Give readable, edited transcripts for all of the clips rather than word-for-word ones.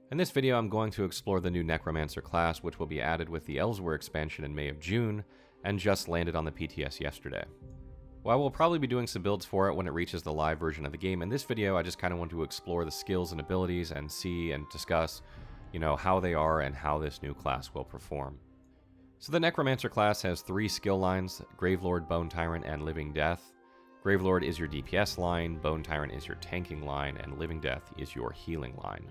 In this video, I'm going to explore the new Necromancer class, which will be added with the Elsewhere expansion in May of June, and just landed on the PTS yesterday. While we'll probably be doing some builds for it when it reaches the live version of the game, in this video I just kind of want to explore the skills and abilities and see and discuss, how they are and how this new class will perform. So the Necromancer class has 3 skill lines: Gravelord, Bone Tyrant, and Living Death. Gravelord is your DPS line, Bone Tyrant is your tanking line, and Living Death is your healing line.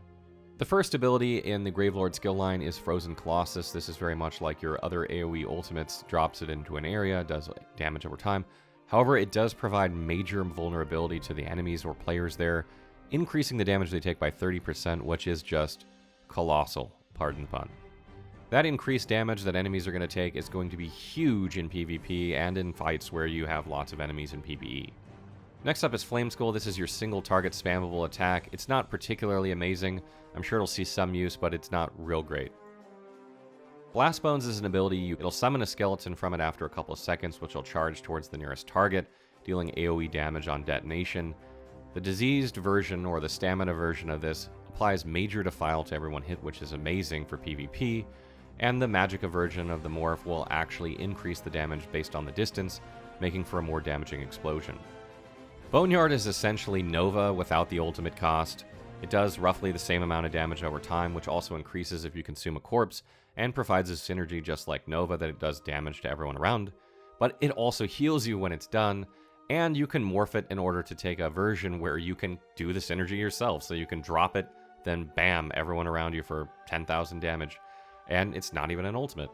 The first ability in the Gravelord skill line is Frozen Colossus. This is very much like your other AoE ultimates, drops it into an area, does damage over time. However, it does provide major vulnerability to the enemies or players there, increasing the damage they take by 30%, which is just colossal, pardon the pun. That increased damage that enemies are going to take is going to be huge in PvP and in fights where you have lots of enemies in PvE. Next up is Flame Skull. This is your single target spammable attack. It's not particularly amazing. I'm sure it'll see some use, but it's not real great. Blast Bones is an ability. It'll summon a skeleton from it after a couple of seconds, which will charge towards the nearest target, dealing AoE damage on detonation. The diseased version, or the stamina version of this, applies major defile to everyone hit, which is amazing for PvP, and the Magicka version of the morph will actually increase the damage based on the distance, making for a more damaging explosion. Boneyard is essentially Nova without the ultimate cost. It does roughly the same amount of damage over time, which also increases if you consume a corpse, and provides a synergy just like Nova that it does damage to everyone around, but it also heals you when it's done, and you can morph it in order to take a version where you can do the synergy yourself, so you can drop it, then bam, everyone around you for 10,000 damage, and it's not even an ultimate.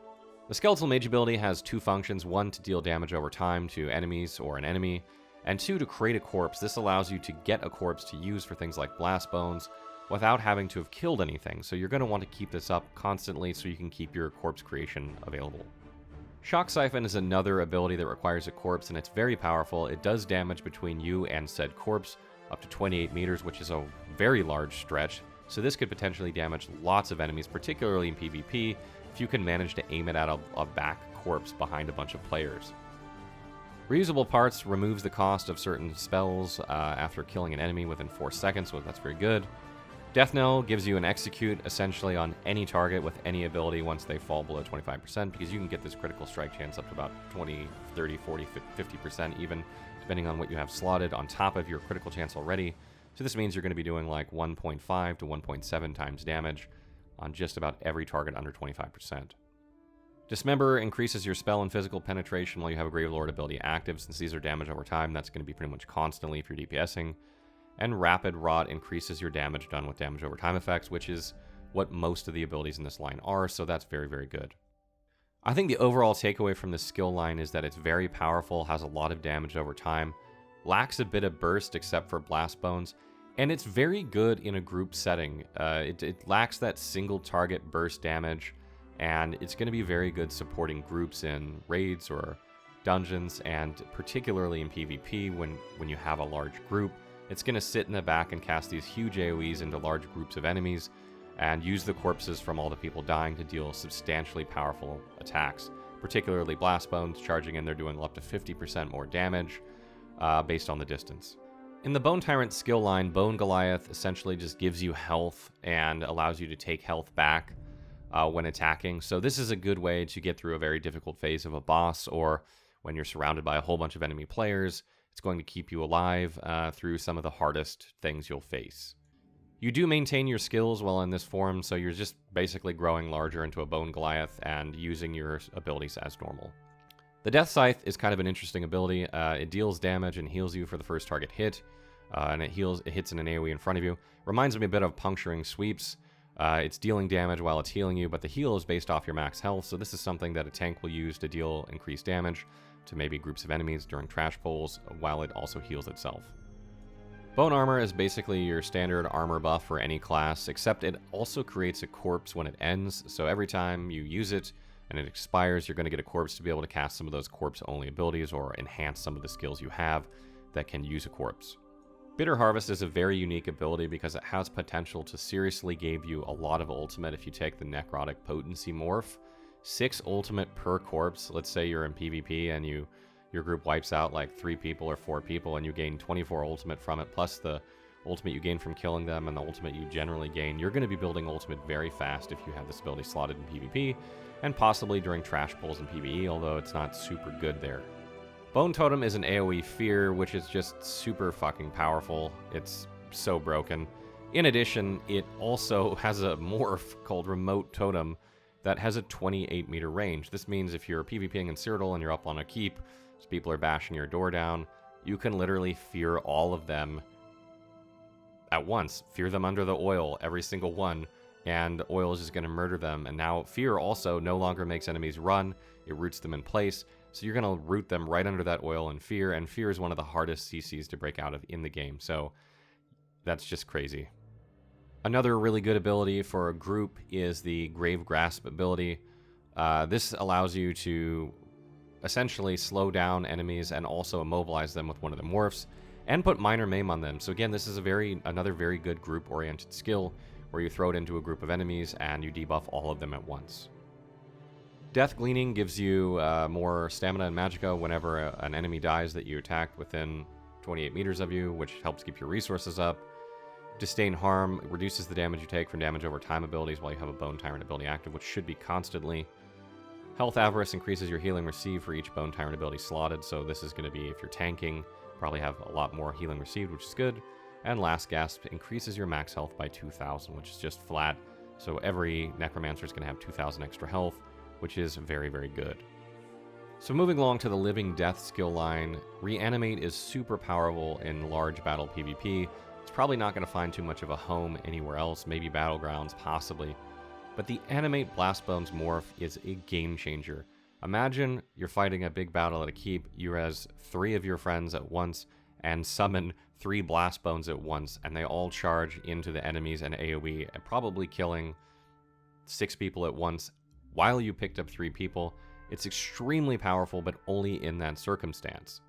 The Skeletal Mage ability has 2 functions: 1 to deal damage over time to enemies or an enemy, and 2 to create a corpse. This allows you to get a corpse to use for things like Blast Bones without having to have killed anything, so you're going to want to keep this up constantly so you can keep your corpse creation available. Shock Siphon is another ability that requires a corpse, and it's very powerful. It does damage between you and said corpse, up to 28 meters, which is a very large stretch, so this could potentially damage lots of enemies, particularly in PvP, if you can manage to aim it at a back corpse behind a bunch of players. Reusable Parts removes the cost of certain spells after killing an enemy within 4 seconds, so that's very good. Death Knell gives you an execute essentially on any target with any ability once they fall below 25%, because you can get this critical strike chance up to about 20, 30, 40, 50% even, depending on what you have slotted on top of your critical chance already. So this means you're going to be doing like 1.5 to 1.7 times damage on just about every target under 25%. Dismember increases your spell and physical penetration while you have a Gravelord ability active. Since these are damage over time, that's going to be pretty much constantly if you're DPSing. And Rapid Rot increases your damage done with damage over time effects, which is what most of the abilities in this line are, so that's very, very good. I think the overall takeaway from this skill line is that it's very powerful, has a lot of damage over time, lacks a bit of burst except for Blast Bones, and it's very good in a group setting. It lacks that single target burst damage, and it's going to be very good supporting groups in raids or dungeons, and particularly in PvP when you have a large group. It's going to sit in the back and cast these huge AoEs into large groups of enemies, and use the corpses from all the people dying to deal substantially powerful attacks, particularly Blast Bones charging in. They're doing up to 50% more damage based on the distance. In the Bone Tyrant skill line, Bone Goliath essentially just gives you health and allows you to take health back when attacking. So this is a good way to get through a very difficult phase of a boss, or when you're surrounded by a whole bunch of enemy players. It's going to keep you alive through some of the hardest things you'll face. You do maintain your skills while in this form, so you're just basically growing larger into a Bone Goliath and using your abilities as normal. The Death Scythe is kind of an interesting ability. It deals damage and heals you for the first target hit, and it hits in an AoE in front of you. Reminds me a bit of Puncturing Sweeps. It's dealing damage while it's healing you, but the heal is based off your max health, so this is something that a tank will use to deal increased damage to maybe groups of enemies during trash pulls, while it also heals itself. Bone Armor is basically your standard armor buff for any class, except it also creates a corpse when it ends, so every time you use it and it expires, you're going to get a corpse to be able to cast some of those corpse-only abilities or enhance some of the skills you have that can use a corpse. Bitter Harvest is a very unique ability because it has potential to seriously give you a lot of ultimate if you take the Necrotic Potency morph. 6 ultimate per corpse. Let's say you're in PvP and your group wipes out like 3 people or 4 people and you gain 24 ultimate from it, plus the ultimate you gain from killing them, and the ultimate you generally gain. You're going to be building ultimate very fast if you have this ability slotted in PvP, and possibly during trash pulls in PvE, although it's not super good there. Bone Totem is an AoE fear, which is just super fucking powerful. It's so broken. In addition, it also has a morph called Remote Totem that has a 28-meter range. This means if you're PvPing in Cyrodiil and you're up on a keep, so people are bashing your door down, you can literally fear all of them at once. Fear them under the oil, every single one, and oil is just going to murder them. And now fear also no longer makes enemies run, it roots them in place. So you're going to root them right under that oil and fear is one of the hardest CCs to break out of in the game. So that's just crazy. Another really good ability for a group is the Grave Grasp ability. This allows you to essentially slow down enemies and also immobilize them with one of the morphs and put minor maim on them. So again, this is another very good group-oriented skill where you throw it into a group of enemies and you debuff all of them at once. Death Gleaning gives you more stamina and magicka whenever an enemy dies that you attacked within 28 meters of you, which helps keep your resources up. Disdain Harm reduces the damage you take from damage over time abilities while you have a Bone Tyrant ability active, which should be constantly. Health Avarice increases your healing received for each Bone Tyrant ability slotted, so this is going to be, if you're tanking, probably have a lot more healing received, which is good. And Last Gasp increases your max health by 2,000, which is just flat, so every Necromancer is going to have 2,000 extra health, which is very, very good. So moving along to the Living Death skill line, Reanimate is super powerful in large battle PvP. It's probably not going to find too much of a home anywhere else, maybe Battlegrounds, possibly. But the Animate Blastbones morph is a game changer. Imagine you're fighting a big battle at a keep, you res 3 of your friends at once, and summon 3 Blastbones at once, and they all charge into the enemies and AoE, and probably killing 6 people at once while you picked up 3 people. It's extremely powerful, but only in that circumstance.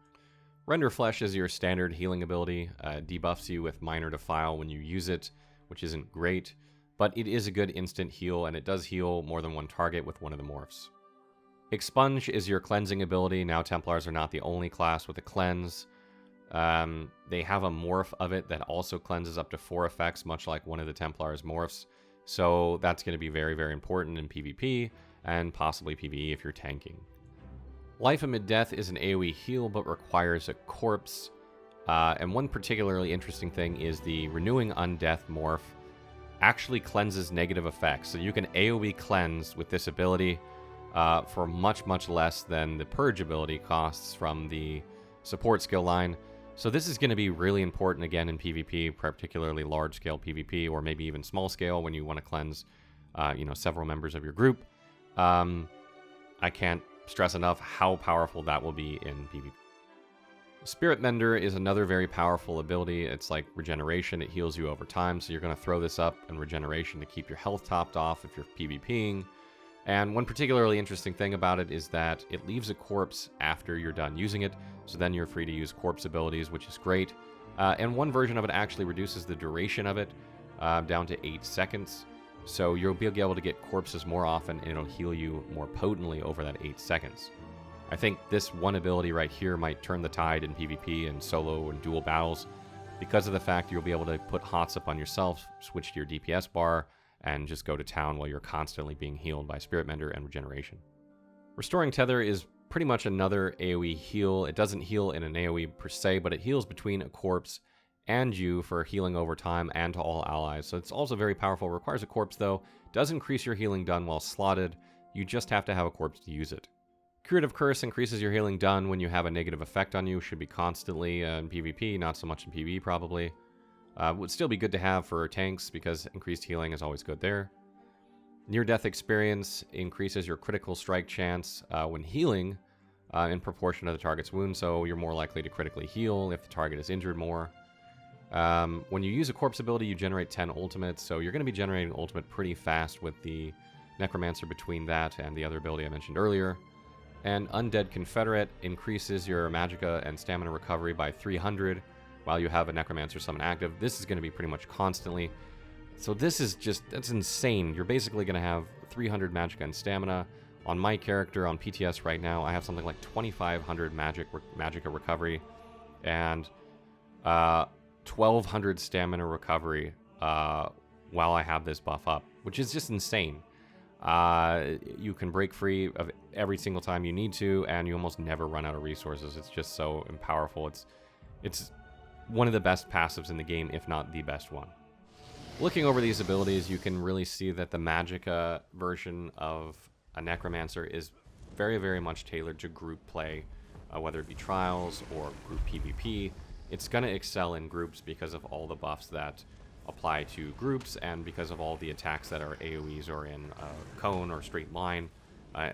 Render Flesh is your standard healing ability. Debuffs you with Minor Defile when you use it, which isn't great, but it is a good instant heal, and it does heal more than one target with one of the morphs. Expunge is your cleansing ability. Now Templars are not the only class with a cleanse. They have a morph of it that also cleanses up to 4 effects, much like one of the Templars morphs. So that's going to be very, very important in PvP, and possibly PvE if you're tanking. Life Amid Death is an AoE heal, but requires a corpse. And one particularly interesting thing is the Renewing Undeath morph actually cleanses negative effects. So you can AoE cleanse with this ability for much, much less than the Purge ability costs from the support skill line. So this is going to be really important again in PvP, particularly large-scale PvP, or maybe even small-scale when you want to cleanse several members of your group. I can't stress enough how powerful that will be in PvP. Spirit Mender is another very powerful ability. It's like regeneration. It heals you over time, so you're going to throw this up in regeneration to keep your health topped off if you're PvPing. And one particularly interesting thing about it is that it leaves a corpse after you're done using it, so then you're free to use corpse abilities, which is great. And one version of it actually reduces the duration of it down to 8 seconds. So you'll be able to get corpses more often, and it'll heal you more potently over that 8 seconds. I think this one ability right here might turn the tide in PvP and solo and dual battles because of the fact you'll be able to put hots up on yourself, switch to your DPS bar, and just go to town while you're constantly being healed by Spirit Mender and regeneration. Restoring Tether is pretty much another AoE heal. It doesn't heal in an AoE per se, but it heals between a corpse and you for healing over time and to all allies. So it's also very powerful. It requires a corpse though. Does increase your healing done while slotted. You just have to have a corpse to use it. Curative Curse increases your healing done when you have a negative effect on you. Should be constantly in PvP, not so much in PvE probably. Would still be good to have for tanks because increased healing is always good there. Near-Death Experience increases your critical strike chance when healing in proportion to the target's wound, so you're more likely to critically heal if the target is injured more. When you use a corpse ability, you generate 10 ultimates, so you're going to be generating ultimate pretty fast with the Necromancer between that and the other ability I mentioned earlier. And Undead Confederate increases your magicka and stamina recovery by 300 while you have a Necromancer summon active. This is going to be pretty much constantly. So this is just, that's insane. You're basically going to have 300 magicka and stamina. On my character, on PTS right now, I have something like 2,500 magicka recovery. And 1200 stamina recovery while I have this buff up, which is just insane. You can break free of every single time you need to, and you almost never run out of resources. It's just so powerful. It's one of the best passives in the game, if not the best one. Looking over these abilities, you can really see that the Magicka version of a Necromancer is very, very much tailored to group play, whether it be trials or group PvP. It's going to excel in groups because of all the buffs that apply to groups, and because of all the attacks that are AoEs or in cone or straight line,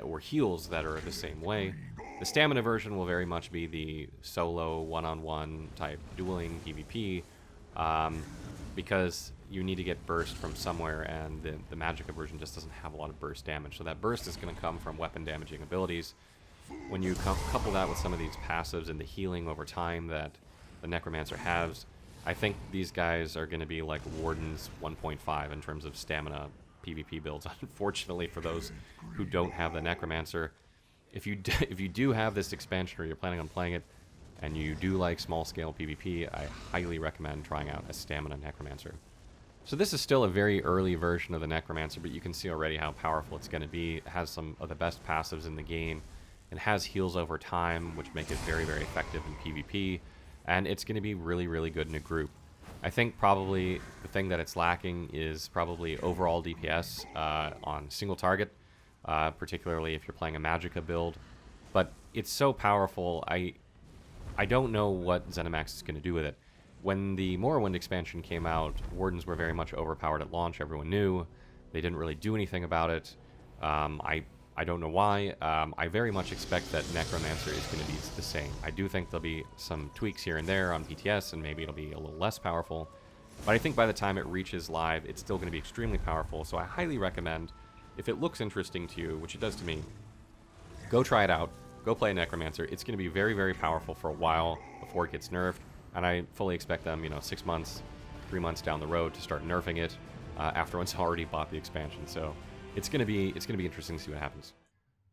or heals that are the same way. The stamina version will very much be the solo one-on-one type dueling PvP, because you need to get burst from somewhere, and the Magicka version just doesn't have a lot of burst damage. So that burst is going to come from weapon damaging abilities. When you couple that with some of these passives and the healing over time that the Necromancer has, I think these guys are going to be like Warden's 1.5 in terms of stamina PvP builds. Unfortunately for those who don't have the Necromancer, if you do have this expansion or you're planning on playing it, and you do like small-scale PvP, I highly recommend trying out a Stamina Necromancer. So this is still a very early version of the Necromancer, but you can see already how powerful it's going to be. It has some of the best passives in the game. It has heals over time, which make it very, very effective in PvP, and it's going to be really, really good in a group. I think probably the thing that it's lacking is probably overall DPS on single target, particularly if you're playing a Magicka build. But it's so powerful, I don't know what ZeniMax is going to do with it. When the Morrowind expansion came out, Wardens were very much overpowered at launch. Everyone knew. They didn't really do anything about it. I don't know why. I very much expect that Necromancer is going to be the same. I do think there'll be some tweaks here and there on PTS, and maybe it'll be a little less powerful. But I think by the time it reaches live, it's still going to be extremely powerful. So I highly recommend, if it looks interesting to you, which it does to me, go try it out. Go play a Necromancer. It's going to be very, very powerful for a while before it gets nerfed. And I fully expect them, 6 months, 3 months down the road to start nerfing it after one's already bought the expansion. So it's going to be interesting to see what happens.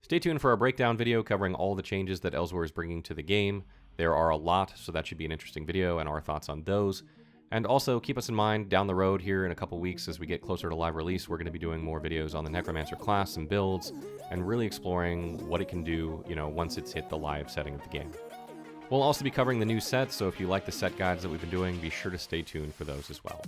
Stay tuned for a breakdown video covering all the changes that Elsewhere is bringing to the game. There are a lot, so that should be an interesting video, and our thoughts on those. And also keep us in mind down the road here in a couple weeks as we get closer to live release, we're going to be doing more videos on the Necromancer class and builds, and really exploring what it can do, once it's hit the live setting of the game. We'll also be covering the new sets, so if you like the set guides that we've been doing, be sure to stay tuned for those as well.